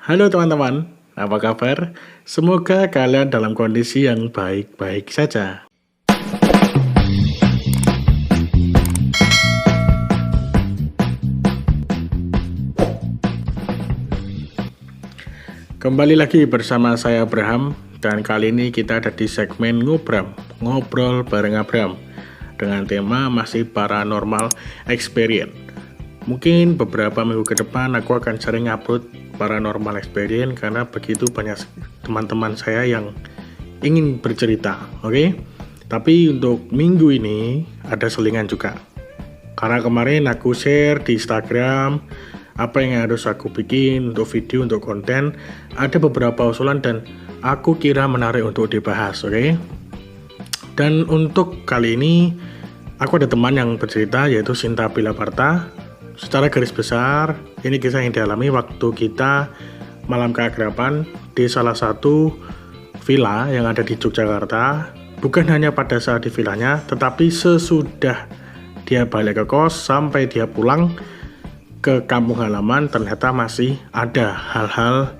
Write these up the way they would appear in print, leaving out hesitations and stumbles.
Halo teman-teman, apa kabar? Semoga kalian dalam kondisi yang baik-baik saja. Kembali lagi bersama saya Abraham, dan kali ini kita ada di segmen Ngobrol bareng Abraham, dengan tema masih paranormal experience. Mungkin beberapa minggu ke depan aku akan sering upload paranormal experience karena begitu banyak teman-teman saya yang ingin bercerita, oke? Tapi untuk minggu ini ada selingan juga. Karena kemarin aku share di Instagram apa yang harus aku bikin untuk video, untuk konten. Ada beberapa usulan dan aku kira menarik untuk dibahas, oke? Dan untuk kali ini aku ada teman yang bercerita yaitu Sinta Bilaparta. Secara garis besar, ini kisah yang dialami waktu kita malam keakraban di salah satu villa yang ada di Yogyakarta. Bukan hanya pada saat di villanya, tetapi sesudah dia balik ke kos sampai dia pulang ke kampung halaman, ternyata masih ada hal-hal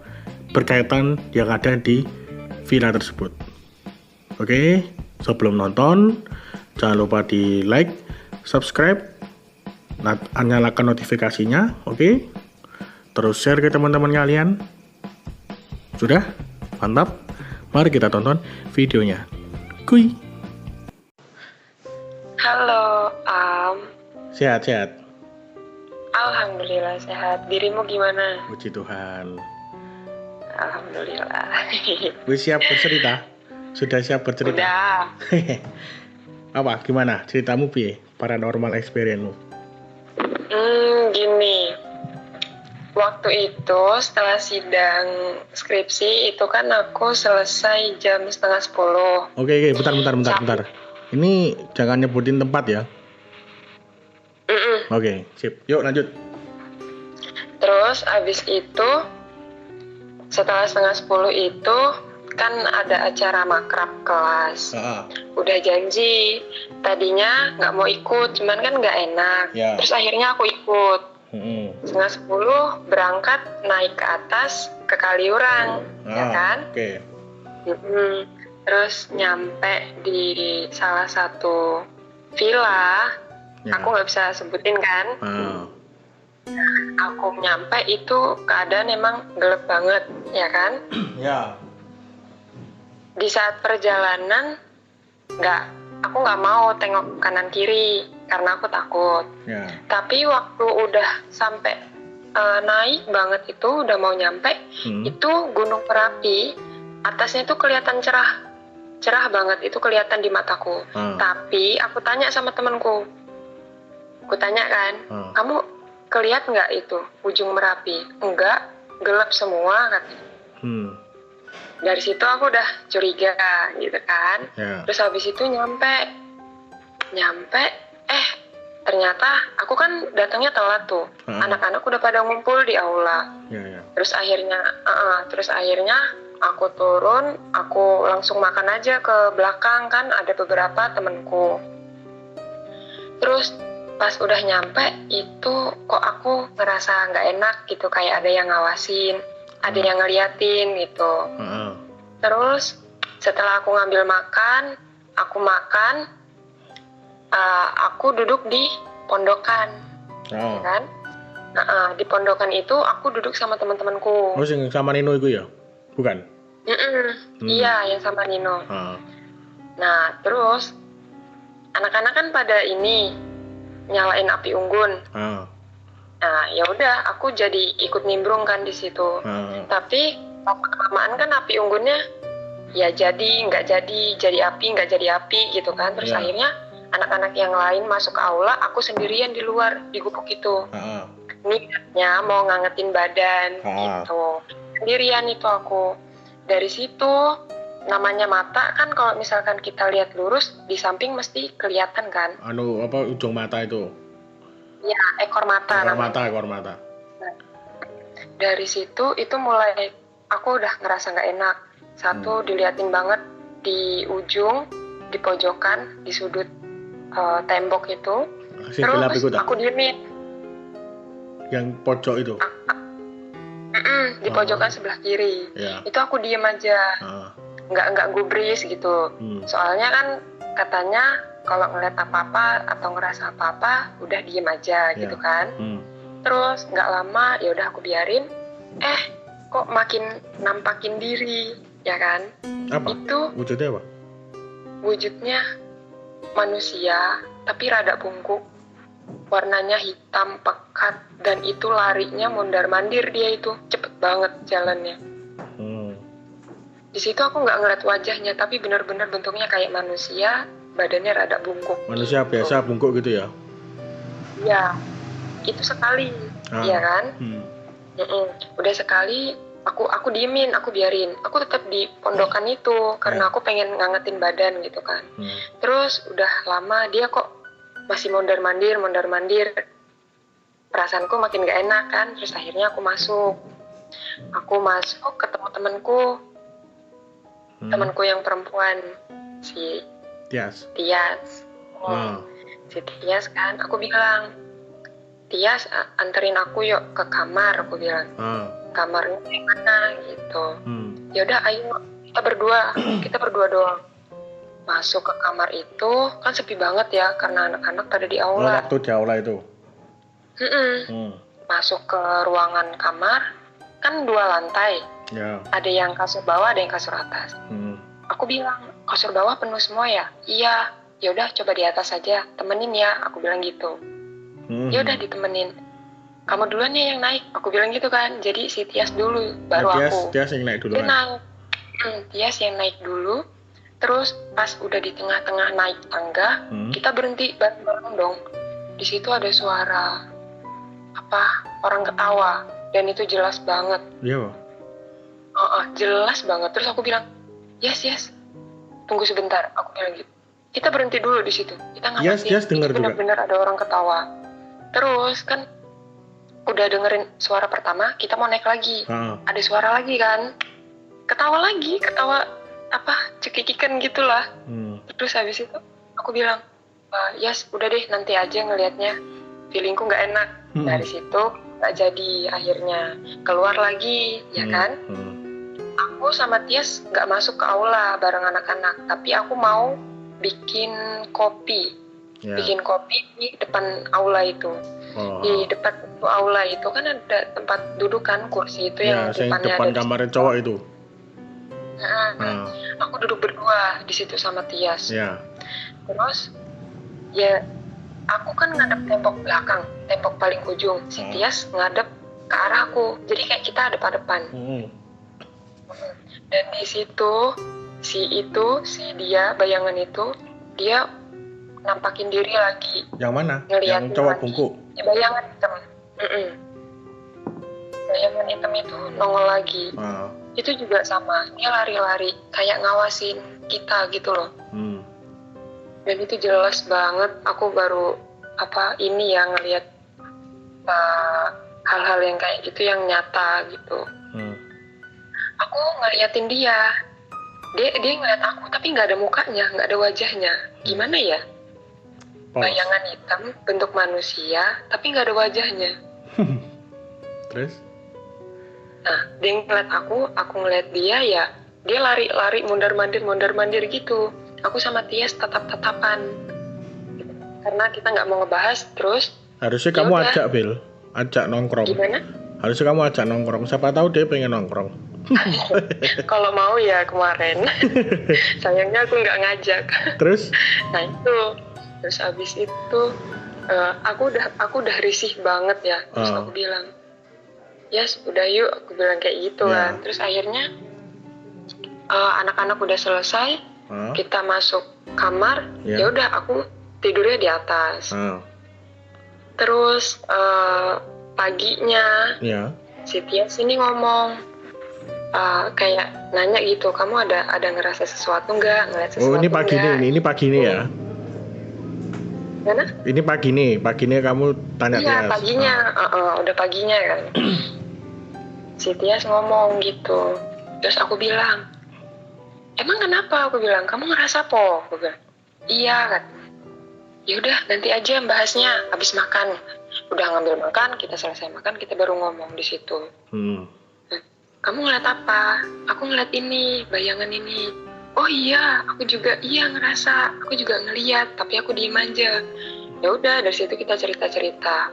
berkaitan yang ada di villa tersebut. Oke, sebelum nonton, jangan lupa di like, subscribe, nyalakan notifikasinya, oke? Terus share ke teman-teman kalian. Sudah? Mantap. Mari kita tonton videonya. Kuy. Halo, Sehat-sehat. Alhamdulillah sehat. Dirimu gimana? Puji Tuhan. Alhamdulillah. Wis siap bercerita? Sudah siap bercerita? Udah. Apa? Gimana? Ceritamu piye? Paranormal experience-mu? Gini. Waktu itu setelah sidang skripsi itu kan aku selesai jam 9:30. Oke, bentar. Ini jangan nyebutin tempat ya. Oke, sip. Yuk lanjut. Terus abis itu setelah 9:30 itu kan ada acara makrab kelas. Udah janji, tadinya nggak mau ikut, cuman kan nggak enak. Ya. Terus akhirnya aku ikut. 9:30 berangkat naik ke atas ke Kaliurang, ya kan? Oke. Terus nyampe di salah satu villa, Ya. aku nggak bisa sebutin kan. Aku nyampe itu keadaan emang gelap banget, ya kan? Ya. Di saat perjalanan aku nggak mau tengok kanan kiri karena aku takut. Ya. Tapi waktu udah sampai naik banget itu udah mau nyampe, itu Gunung Merapi atasnya itu kelihatan cerah banget, itu kelihatan di mataku. Tapi aku tanya sama temanku, aku tanya kan, kamu kelihat nggak itu ujung Merapi? Enggak, gelap semua katanya. Dari situ aku udah curiga gitu kan. Terus habis itu nyampe ternyata aku kan datangnya telat tuh. Anak-anak udah pada ngumpul di aula. Terus akhirnya aku turun, aku langsung makan aja ke belakang kan, ada beberapa temenku. Terus pas udah nyampe itu kok aku ngerasa nggak enak gitu, kayak ada yang ngawasin, ada yang ngeliatin gitu. Terus setelah aku ngambil makan, aku duduk di pondokan, kan? Di pondokan itu aku duduk sama teman-temanku. Oh, yang sama Nino itu ya? Bukan? Iya, yang sama Nino. Nah, terus anak-anak kan pada ini nyalain api unggun. Nah, ya udah, aku jadi ikut nimbrung kan di situ. Tapi lama-kelamaan kan api unggunnya ya jadi nggak jadi api nggak jadi api gitu kan. Terus akhirnya anak-anak yang lain masuk ke aula, aku sendirian di luar di gubuk itu. Niatnya mau ngangetin badan gitu. Sendirian itu aku. Dari situ namanya mata kan, kalau misalkan kita lihat lurus di samping mesti kelihatan kan. Ujung mata itu? Ya, ekor mata. Ekor mata. Dari situ itu mulai aku udah ngerasa nggak enak. Satu, diliatin banget di ujung, di pojokan, di sudut tembok itu. Terus aku diemin. Yang pojok itu? Di pojokan sebelah kiri. Itu aku diem aja. Nggak gubris gitu. Soalnya kan katanya kalau ngeliat apa-apa atau ngerasa apa-apa udah diem aja gitu kan. Terus nggak lama ya udah aku biarin. Kok makin nampakin diri, ya kan? Apa? Itu wujudnya apa? Wujudnya manusia tapi rada bungkuk, warnanya hitam pekat, dan itu larinya mondar-mandir. Dia itu cepet banget jalannya. Di situ aku nggak ngeliat wajahnya, tapi benar-benar bentuknya kayak manusia, badannya rada bungkuk. Manusia gitu. Biasa bungkuk gitu ya? Iya, itu sekali, ya kan? Udah sekali, aku diemin, aku biarin. Aku tetap di pondokan itu karena aku pengen ngangetin badan gitu kan. Terus udah lama dia kok masih mondar-mandir. Perasaanku makin gak enak kan. Terus akhirnya aku masuk ketemu temanku yang perempuan, si Tias. Si Tias kan, aku bilang, Tias anterin aku yuk ke kamar, aku bilang. Kamarnya mana gitu. Ya udah ayo kita berdua doang. Masuk ke kamar itu kan sepi banget ya karena anak-anak pada di aula. Waktu di aula itu. Masuk ke ruangan kamar kan 2 lantai. Ada yang kasur bawah, ada yang kasur atas. Aku bilang, kasur bawah penuh semua ya? Iya. Ya udah coba di atas aja, temenin ya, aku bilang gitu. Ya udah ditemenin. Kamu duluan ya yang naik, aku bilang gitu kan. Jadi si Tias dulu, baru aku. Tias yang naik dulu. Tias yang naik dulu. Terus pas udah di tengah-tengah naik tangga, kita berhenti bareng-bareng dong. Di situ ada suara orang ketawa, dan itu jelas banget. Iya. Jelas banget. Terus aku bilang, yes, tunggu sebentar. Aku bilang gitu. Kita berhenti dulu di situ. Kita ngamatin. Yes, dengar juga. Benar-benar ada orang ketawa. Terus kan udah dengerin suara pertama, kita mau naik lagi. Ada suara lagi kan, ketawa cekikikan gitulah. Terus habis itu aku bilang, yes udah deh nanti aja ngelihatnya, feelingku nggak enak. Dari situ nggak jadi, akhirnya keluar lagi, ya kan. Aku sama Tias nggak masuk ke aula bareng anak-anak, tapi aku mau bikin kopi di depan aula itu. Di depan aula itu kan ada tempat duduk kan, kursi itu yang depannya depan kamar cowok itu. Aku duduk berdua di situ sama Tias. Terus ya aku kan ngadep tembok belakang, tembok paling ujung. Si Tias ngadep ke arahku, jadi kayak kita depan-depan. Dan di situ si dia bayangan itu, dia nampakin diri lagi. Yang mana? Ngeliatin yang cowok lagi. bungkuk? Ya, bayangan hitam. Bayangan hitam itu nongol lagi. Itu juga sama, dia lari-lari kayak ngawasin kita gitu loh. Dan itu jelas banget. Aku baru ngelihat hal-hal yang kayak gitu yang nyata gitu. Aku ngeliatin dia ngeliat aku tapi nggak ada mukanya, nggak ada wajahnya. Gimana ya? Bayangan hitam bentuk manusia tapi nggak ada wajahnya. Terus? Nah, dia ngeliat aku ngeliat dia, ya dia lari-lari mondar-mandir gitu. Aku sama Tias tatap-tatapan karena kita nggak mau ngebahas. Terus harusnya kamu ajak nongkrong. Gimana? Harusnya kamu ajak nongkrong, siapa tahu dia pengen nongkrong. Kalau mau ya kemarin. Sayangnya aku nggak ngajak. Terus? Nah itu, terus abis itu aku udah risih banget ya. Terus aku bilang, yes udah yuk, aku bilang kayak gitu kan. Terus akhirnya anak-anak udah selesai, kita masuk kamar. Ya udah aku tidurnya di atas. Terus paginya si Tias ini ngomong, kayak nanya gitu, kamu ada ngerasa sesuatu nggak, ngeliat sesuatu? Ini pagi enggak? ini pagi nih ya? Mana? Ini pagi nih kamu tanya Tias? Iya paginya, udah paginya kan. Si Tias ngomong gitu, terus aku bilang, emang kenapa? Aku bilang, kamu ngerasa apa? Aku bilang, iya kan. Ya udah nanti aja bahasnya habis makan. Udah ngambil makan, kita selesai makan, kita baru ngomong di situ. kamu ngeliat apa? Aku ngeliat ini, bayangan ini. Oh iya, aku juga ngerasa, aku juga ngeliat, tapi aku diem aja. Ya udah, dari situ kita cerita-cerita.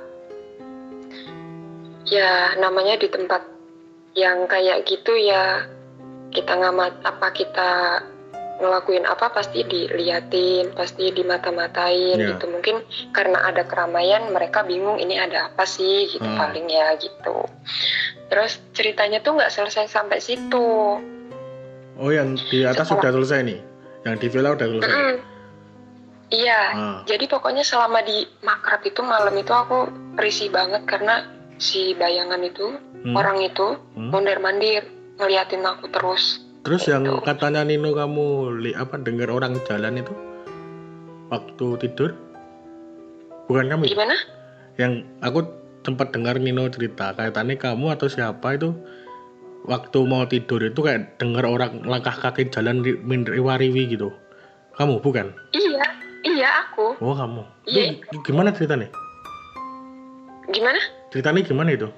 Ya namanya di tempat yang kayak gitu ya, kita kita ngelakuin apa pasti diliatin, pasti dimata-matain gitu. Mungkin karena ada keramaian mereka bingung ini ada apa sih gitu paling ya gitu. Terus ceritanya tuh nggak selesai sampai situ. Oh, yang di atas sudah selesai nih? Yang di villa udah selesai? Iya, jadi pokoknya selama di makrab itu malam itu aku risih banget karena si bayangan itu, orang itu mondar-mandir ngeliatin aku terus. Terus gitu. Yang katanya Nino kamu dengar orang jalan itu waktu tidur? Bukan kamu? Gimana? Yang aku sempat dengar Nino cerita kaitannya kamu atau siapa itu waktu mau tidur itu kayak dengar orang langkah kaki jalan riwa-riwi gitu. Kamu bukan? Iya aku. Oh kamu. Iya. Itu gimana ceritanya? Gimana? Ceritanya gimana itu?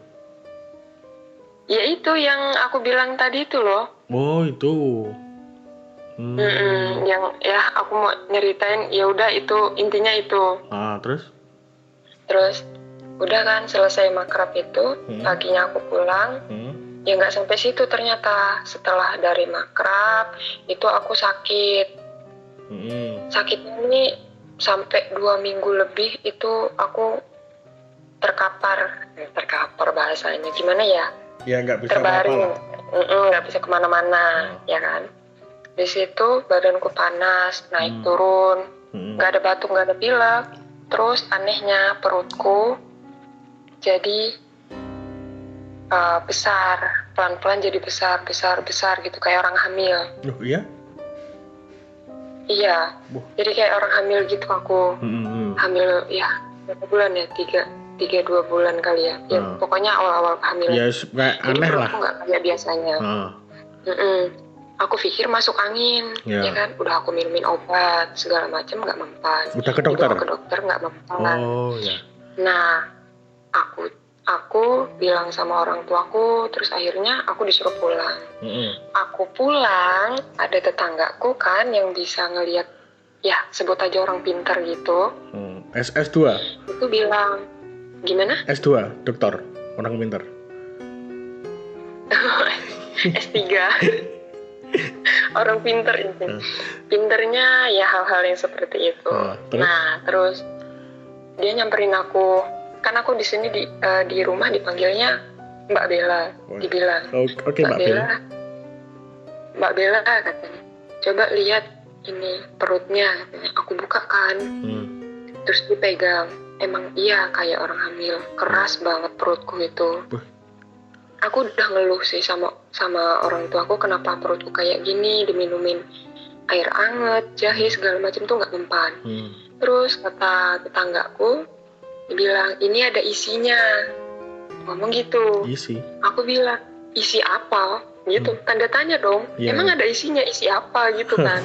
Ya itu yang aku bilang tadi itu loh. Oh itu. Yang ya aku mau nyeritain ya udah itu intinya itu. Terus udah kan selesai makrab itu paginya aku pulang. Ya nggak sampai situ ternyata. Setelah dari makrab itu aku sakit. Sakitnya ini sampai 2 minggu lebih itu aku terkapar bahasanya gimana ya? Ya nggak bisa terbaring, nggak bisa kemana-mana, ya kan. Di situ badanku panas, naik turun, nggak ada batuk, nggak ada pilek. Terus anehnya perutku jadi besar, pelan-pelan jadi besar gitu kayak orang hamil. Oh iya? Iya, jadi kayak orang hamil gitu aku. Hamil ya berapa bulan ya? 2 bulan kali ya. Ya pokoknya awal-awal kehamilan. Ya kayak aneh lah. Aku nggak kayak biasanya. Aku pikir masuk angin, ya kan. Udah aku minumin obat segala macam nggak mempan. Udah ke dokter? Dibawa ke dokter nggak mempan. Oh ya. Nah, aku bilang sama orang tuaku, terus akhirnya aku disuruh pulang. Aku pulang, ada tetanggaku kan yang bisa ngelihat, ya sebut aja orang pintar gitu. S2? Itu bilang, gimana? S2, dokter, orang pintar. S3. Orang pintar itu. Pinternya ya hal-hal yang seperti itu. Terus dia nyamperin aku. Kan aku di sini di rumah dipanggilnya Mbak Bella, dibilang. Oke, Mbak Bella. Mbak Bella katanya. Coba lihat ini perutnya katanya. Aku buka kan. Terus dipegang. Emang iya kayak orang hamil. Keras banget perutku itu. Aku udah ngeluh sih sama orang tuaku kenapa perutku kayak gini, diminumin air anget, jahe segala macam tuh nggak mempan. Terus kata tetanggaku dibilang ini ada isinya, ngomong gitu. Isi? Aku bilang isi apa gitu, tanda tanya dong. Emang ada isinya, isi apa gitu kan.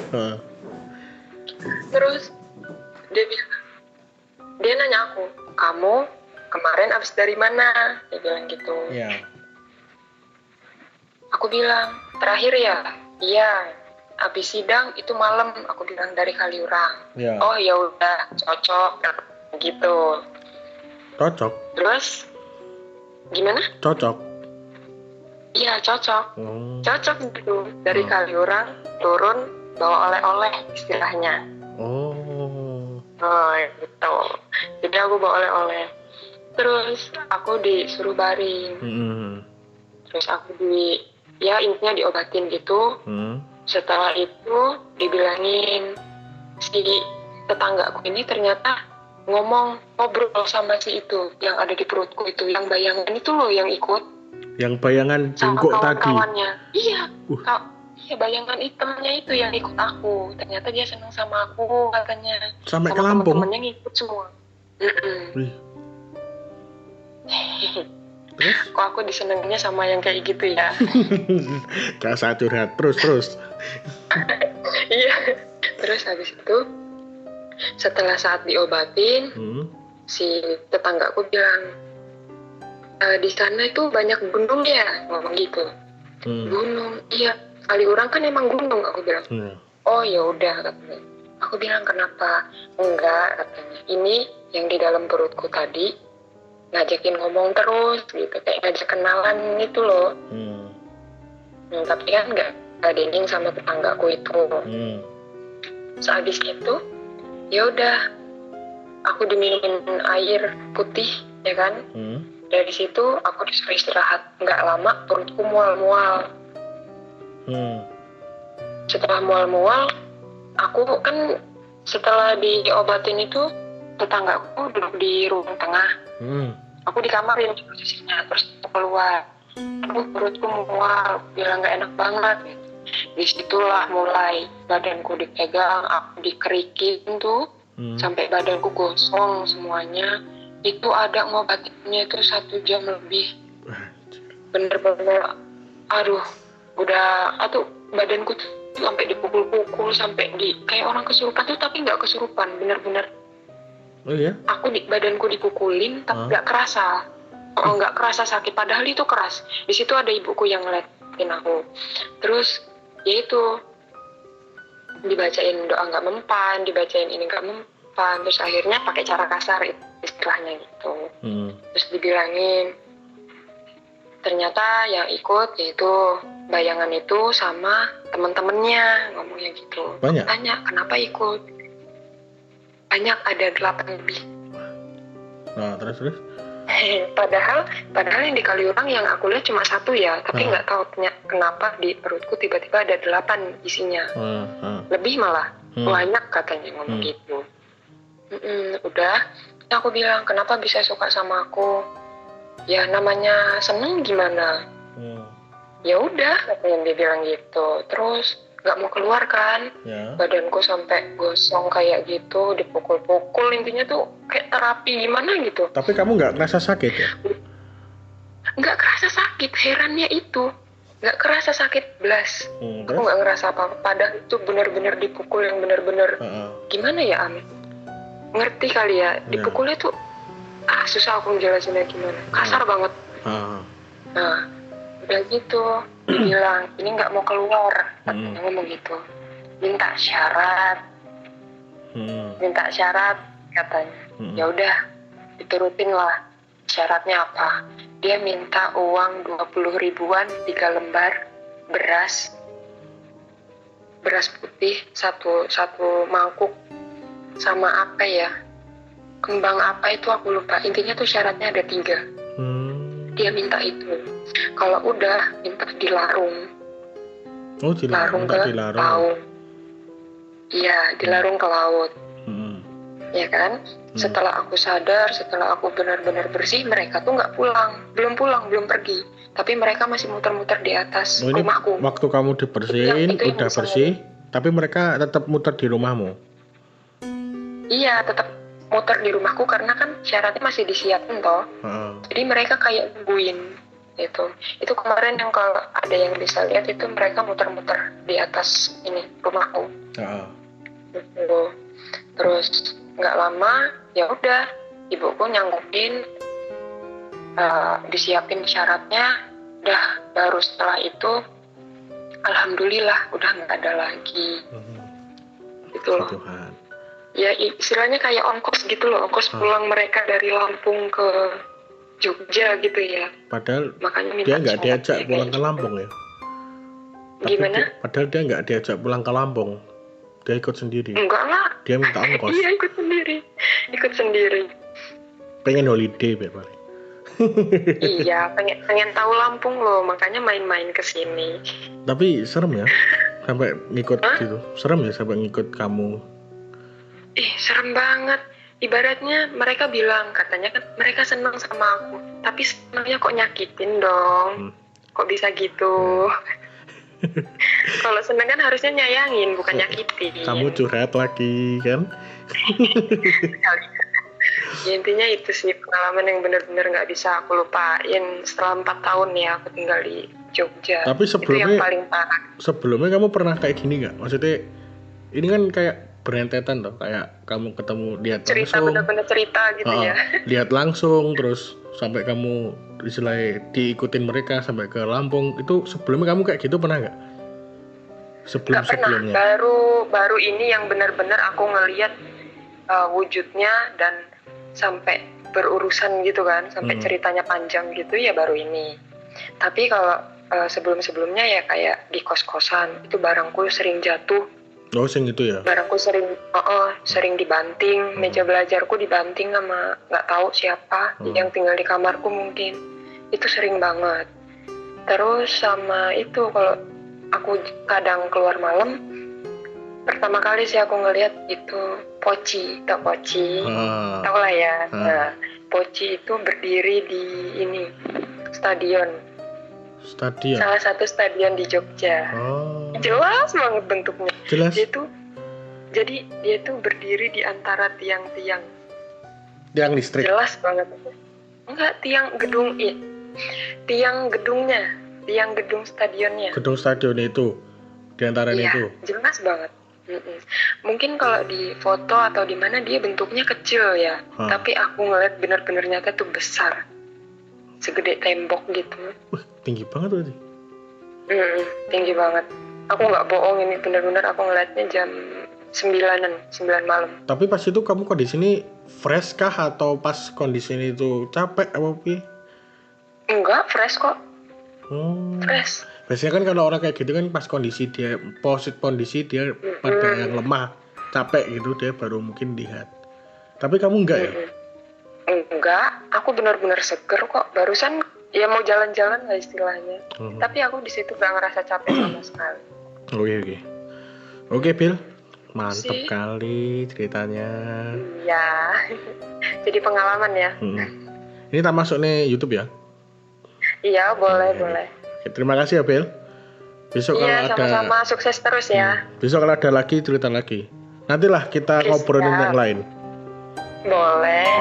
Terus dia nanya aku, kamu kemarin abis dari mana? Dia bilang gitu. Aku bilang, terakhir ya? Iya, habis sidang itu malam. Aku bilang dari Kaliurang. Oh ya udah, cocok gitu. Cocok? Terus gimana? Cocok? Iya cocok. Cocok gitu. Dari Kaliurang turun bawa oleh-oleh istilahnya. Oh gitu. Jadi aku bawa oleh-oleh. Terus aku disuruh baring. Terus aku intinya diobatin gitu. Setelah itu dibilangin si tetanggaku ini ternyata ngobrol sama si itu yang ada di perutku itu, yang bayangan itu loh yang ikut. Yang bayangan jengkok tadi? Kawan-kawannya. Iya. Iya bayangan hitamnya itu yang ikut aku. Ternyata dia senang sama aku katanya. Sampai ke Lampung? Teman-temannya ngikut semua. Terus? Kok aku disenanginya sama yang kayak gitu ya? Gak usah curhat, terus. Iya. Terus habis itu setelah saat diobatin, si tetanggaku bilang, di sana itu banyak gunung ya, ngomong gitu. Gunung, iya. Kaliurang kan emang gunung, aku bilang. Oh ya udah, katanya. Aku bilang kenapa? Enggak, katanya. Ini yang di dalam perutku tadi ngajakin ngomong terus gitu, kayak ngajak kenalan gitu loh. Tapi kan nggak dinding sama tetanggaku itu. Sehabis itu, ya udah, aku diminumin air putih, ya kan. Dari situ aku disuruh istirahat. Nggak lama perutku mual-mual. Setelah mual-mual, aku kan setelah diobatin itu, tetanggaku duduk di ruang tengah. Aku di kamar yang posisinya, terus aku keluar. Perutku mual, bilang nggak enak banget. Disitulah mulai badanku dipegang, aku dikerikin tuh, sampai badanku gosong semuanya. Itu ada ngobatinnya itu 1 jam lebih. Bener-bener, aduh, badanku tuh sampai dipukul-pukul, sampai kayak orang kesurupan tuh, tapi nggak kesurupan, bener-bener. Oh iya? Badanku dipukulin, tapi nggak kerasa. Nggak kerasa sakit, padahal itu keras. Di situ ada ibuku yang ngeliatin aku. Terus, ya itu, dibacain doa nggak mempan, dibacain ini nggak mempan. Terus akhirnya pakai cara kasar istilahnya gitu. Terus dibilangin, ternyata yang ikut yaitu bayangan itu sama teman-temannya, ngomongnya gitu. Banyak? Tanya kenapa ikut? Banyak, ada 8 lebih. Nah terus? Padahal yang di Kaliurang yang aku lihat cuma 1 ya, tapi nggak tahu kenapa di perutku tiba-tiba ada 8 isinya. Lebih malah, banyak katanya ngomong gitu. Udah, aku bilang kenapa bisa suka sama aku? Ya namanya seneng gimana? Ya udah, katanya dia bilang gitu. Terus nggak mau keluar kan? Badanku sampai gosong kayak gitu, dipukul-pukul, intinya tuh kayak terapi gimana gitu. Tapi kamu nggak ngerasa sakit ya? Nggak kerasa sakit, herannya itu nggak kerasa sakit belas. Aku nggak ngerasa apa-apa. Padahal itu benar-benar dipukul yang benar-benar gimana ya, Am? Ngerti kali ya? Dipukulnya tuh susah aku jelasinnya gimana. Kasar banget. Nah, udah gitu dibilang ini nggak mau keluar, katanya ngomong gitu. Minta syarat katanya. Ya udah, diturutin lah. Syaratnya apa? Dia minta uang 20 ribuan 3 lembar beras putih satu mangkuk, sama apa ya, kembang apa itu aku lupa. Intinya tuh syaratnya ada 3. Dia minta itu. Kalau udah minta dilarung. Dilarung ke laut. Iya, dilarung ke laut. Ya kan? Setelah aku sadar, setelah aku benar-benar bersih, mereka tuh nggak pulang, belum pergi. Tapi mereka masih muter-muter di atas rumahku. Waktu kamu dibersihin, udah bersih, tapi mereka tetap muter di rumahmu? Iya, tetap muter di rumahku karena kan syaratnya masih disiapin toh. Jadi mereka kayak nungguin gitu. Itu kemarin yang kalau ada yang bisa lihat itu mereka muter-muter di atas ini rumahku. Gitu. Terus nggak lama ya udah ibuku nyanggupin, disiapin syaratnya. Baru setelah itu alhamdulillah udah nggak ada lagi. Gitu loh. Ya istilahnya kayak ongkos gitu loh, ongkos pulang mereka dari Lampung ke Jogja gitu ya. Padahal makanya dia nggak diajak pulang ke Lampung ya. Gimana? Padahal dia nggak diajak pulang ke Lampung, dia ikut sendiri. Enggak lah. Dia minta ongkos. Iya ikut sendiri. Pengen holiday biar paling. Iya, pengen tahu Lampung loh, makanya main-main ke sini. Tapi serem ya, sampai ngikut gitu. Serem ya sampai ngikut kamu. Serem banget. Ibaratnya mereka bilang, katanya kan mereka senang sama aku, tapi senangnya kok nyakitin dong. Kok bisa gitu? Kalau senang kan harusnya nyayangin, bukan nyakitin. Kamu curhat lagi kan? Ya, intinya itu sih pengalaman yang benar-benar nggak bisa aku lupain. Setelah 4 tahun ya aku tinggal di Jogja. Tapi sebelumnya, itu yang paling parah. Sebelumnya kamu pernah kayak gini nggak? Maksudnya ini kan kayak berentetan toh, kayak kamu ketemu lihat cerita, langsung, benar-benar cerita gitu ya. Lihat langsung terus sampai kamu istilahnya diikutin mereka sampai ke Lampung. Itu sebelumnya kamu kayak gitu pernah nggak? Sebelumnya. Baru ini yang benar-benar aku ngelihat wujudnya dan sampai berurusan gitu kan, sampai ceritanya panjang gitu ya baru ini. Tapi kalau sebelum-sebelumnya ya kayak di kos-kosan itu barangku sering jatuh. Oh, sing itu ya? Barangku sering dibanting, meja belajarku dibanting sama nggak tahu siapa yang tinggal di kamarku mungkin. Itu sering banget. Terus sama itu kalau aku kadang keluar malam, pertama kali sih aku ngelihat itu Poci, tau Poci? Tau lah ya. Nah, Poci itu berdiri di ini, stadion. Salah satu stadion di Jogja. Jelas banget bentuknya. Jelas. Dia tuh berdiri di antara tiang-tiang. Tiang listrik. Jelas banget. Enggak, tiang gedungnya. Tiang gedung stadionnya. Gedung stadion itu di antara itu. Jelas banget. Mungkin kalau di foto atau di mana dia bentuknya kecil ya. Tapi aku ngeliat benar-benar nyata tuh besar. Segede tembok gitu. Tinggi banget tuh. Tinggi banget. Aku nggak bohong, ini benar-benar aku ngeliatnya jam 9 malam. Tapi pas itu kamu kondisi ini fresh kah atau pas kondisi ini tuh capek apa pi? Enggak, fresh kok. Fresh. Biasanya kan kalau orang kayak gitu kan pas kondisi dia dia pada yang lemah, capek gitu dia baru mungkin lihat. Tapi kamu enggak ya? Enggak, aku benar-benar seger kok. Barusan ya mau jalan-jalan lah istilahnya. Tapi aku di situ gak ngerasa capek sama sekali. Oke, Bill. Mantap kali ceritanya. Iya. Jadi pengalaman ya. Ini tak masuk nih YouTube ya? Iya, boleh. Oke, terima kasih ya, Bill. Besok kalau ada sama-sama, sukses terus ya. Besok kalau ada lagi cerita lagi. Nantilah kita ngobrolin yang lain. Boleh.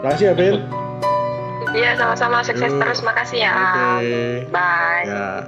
Makasih ya, Bill. Iya, sama-sama, sukses terus. Makasih ya. Okay. Bye. Ya.